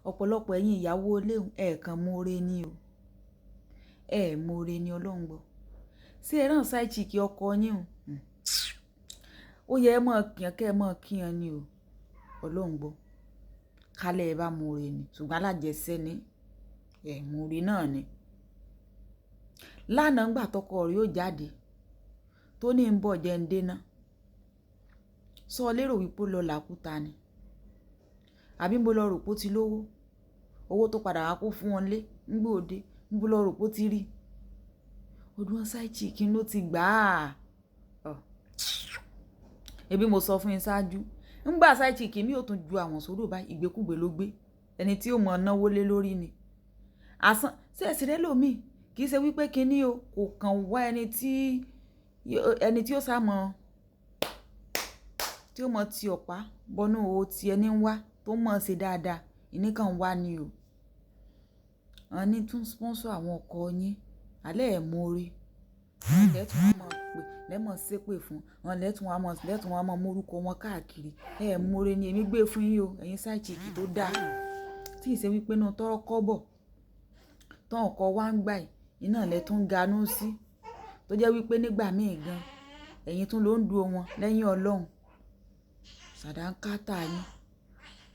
ọ̀pọ̀lọpọ̀ ẹ̀yin ìyàwó ilé ẹ̀ẹ̀kan mọ́re ni o mọ́re ni Ọlọ́run gbọ́ sí ẹ̀ràn side chick ọkọ yín ó yẹ ẹ mọ̀ kíyàn kẹ́ ẹ mọ̀ kíyàn ni o Ọlọ́run gbọ́ kálẹ̀ ẹ bá mọ́re ni ṣùgbọ́n alájẹsẹ́ ni mọ́re náà ni lánàá ńgbà tọkọ rẹ̀ ó jáde tó ní ń bọ̀ jẹ́ ń dénà sọ lérò wípé ó lọ làkúta ni àbí mo lọ rò pé ó ti lówó owó tó padà wá kó fún wọn lé ńgbò òde mo lọ rò pé ó ti rí ọdún side chick ló ti gbà á ebi mo sọ fún yín ṣáájú ńgbà side chick mi ò tún ju àwọn sódò bá ìgbékúgbé ló gbé ẹni tí ó mọ náwó lé lórí ni àsán sí ẹ̀sìn rẹ lómi kì í ṣe wípé kinní o kò kàn wá ẹni tí ó sá mọ tí ó mọ ti ọ̀pá bọnú o ti ẹni ń wá tó mọ̀ ṣe dáadáa ìníkan wá ni o àwọn ní tún sponsor àwọn ọkọ yín alẹ́ ẹ̀ mórí lẹ́tùn wọn mọ̀ pé lẹ́mọ̀ ṣépè fún wọn lẹ́tùn wọn mọ̀ mórúkọ wọn káàkiri ẹ̀ mórí ni èmi gbé fún yín o ẹ̀yin side chick tó dáa tí ì ṣe wípé náà tọrọ kọ́bọ̀ tán ọkọ wa ń gbà yìí iná lẹ́tùn ganú sí tó jẹ́ wípé nígbà míì gan ẹ̀yin tún ló ń du wọn lẹ́yìn Ọlọ́run sàdánkátà yín